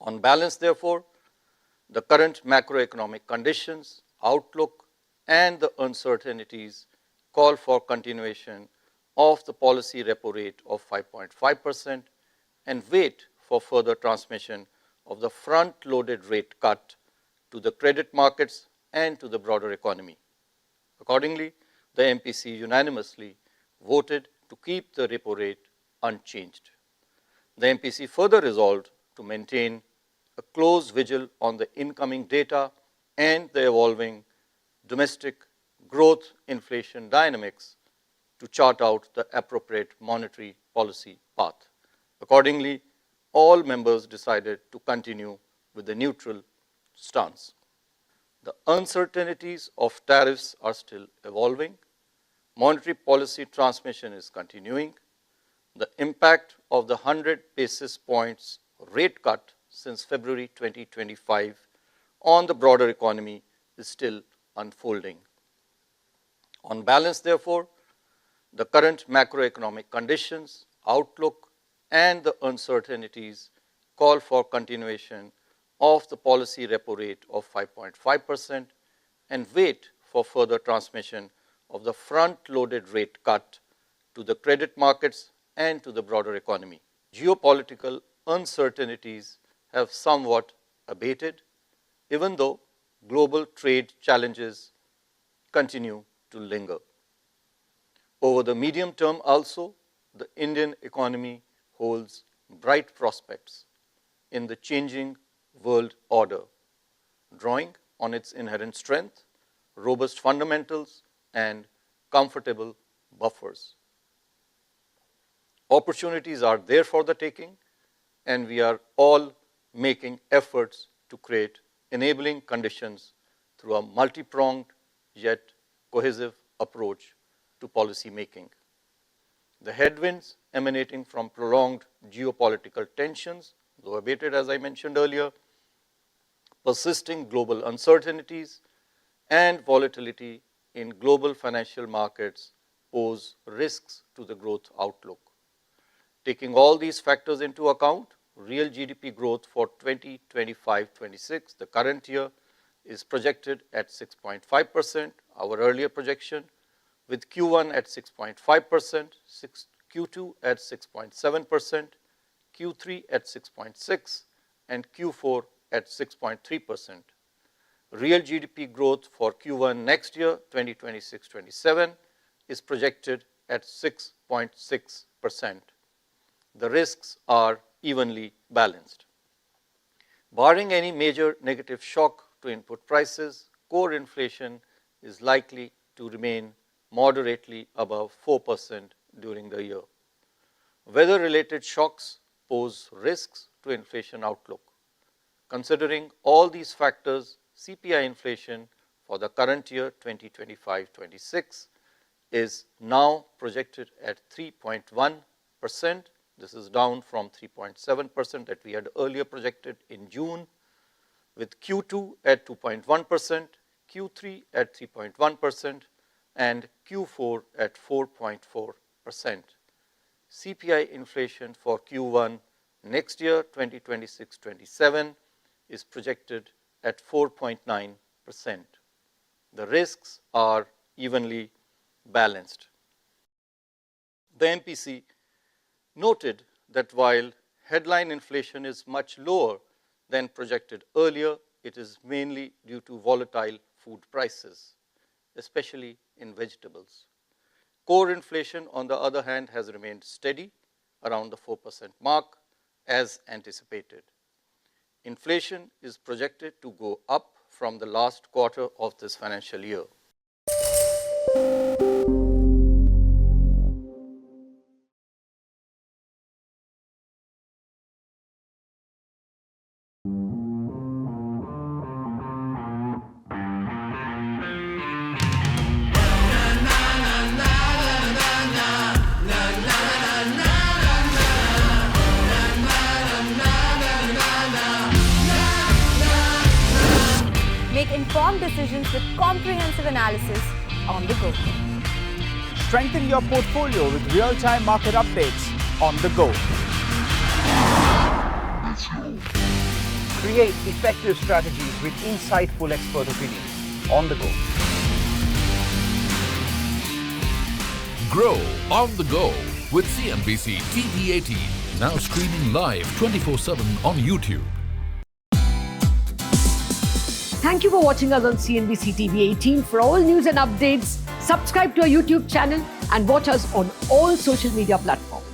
On balance, therefore, the current macroeconomic conditions, outlook, and the uncertainties call for continuation of the policy repo rate of 5.5% and wait for further transmission of the front-loaded rate cut to the credit markets and to the broader economy. Accordingly, the MPC unanimously voted to keep the repo rate unchanged. The MPC further resolved to maintain a close vigil on the incoming data and the evolving domestic growth inflation dynamics to chart out the appropriate monetary policy path. Accordingly, all members decided to continue with the neutral stance. The uncertainties of tariffs are still evolving. Monetary policy transmission is continuing. The impact of the 100 basis points rate cut since February 2025 on the broader economy is still unfolding. On balance, therefore, the current macroeconomic conditions, outlook, and the uncertainties call for continuation of the policy repo rate of 5.5% and wait for further transmission of the front-loaded rate cut to the credit markets and to the broader economy. Geopolitical uncertainties have somewhat abated, even though global trade challenges continue to linger. Over the medium term also, the Indian economy holds bright prospects in the changing world order, drawing on its inherent strength, robust fundamentals, and comfortable buffers. Opportunities are there for the taking, and we are all making efforts to create enabling conditions through a multi-pronged yet cohesive approach to policy making. The headwinds emanating from prolonged geopolitical tensions, though abated as I mentioned earlier, persisting global uncertainties, and volatility in global financial markets pose risks to the growth outlook. Taking all these factors into account, real GDP growth for 2025-26, the current year, is projected at 6.5%, our earlier projection, with Q1 at 6.5%, Q2 at 6.7%, Q3 at 6.6%, and Q4 at 6.3%. Real GDP growth for Q1 next year, 2026-27, is projected at 6.6%. The risks are evenly balanced. Barring any major negative shock to input prices, core inflation is likely to remain moderately above 4% during the year. Weather-related shocks pose risks to inflation outlook. Considering all these factors, CPI inflation for the current year 2025-26 is now projected at 3.1%. This is down from 3.7% that we had earlier projected in June, with Q2 at 2.1%, Q3 at 3.1%, and Q4 at 4.4%. CPI inflation for Q1 next year, 2026-27, is projected at 4.9%. The risks are evenly balanced. The MPC noted that while headline inflation is much lower than projected earlier, it is mainly due to volatile food prices, especially in vegetables. Core inflation, on the other hand, has remained steady around the 4% mark as anticipated. Inflation is projected to go up from the last quarter of this financial year. Make informed decisions with comprehensive analysis on the go. Strengthen your portfolio with real-time market updates on the go. Create effective strategies with insightful expert opinions on the go. Grow on the go with CNBC-TV18. Now streaming live 24/7 on YouTube. Thank you for watching us on CNBC-TV18. For all news and updates, subscribe to our YouTube channel and watch us on all social media platforms.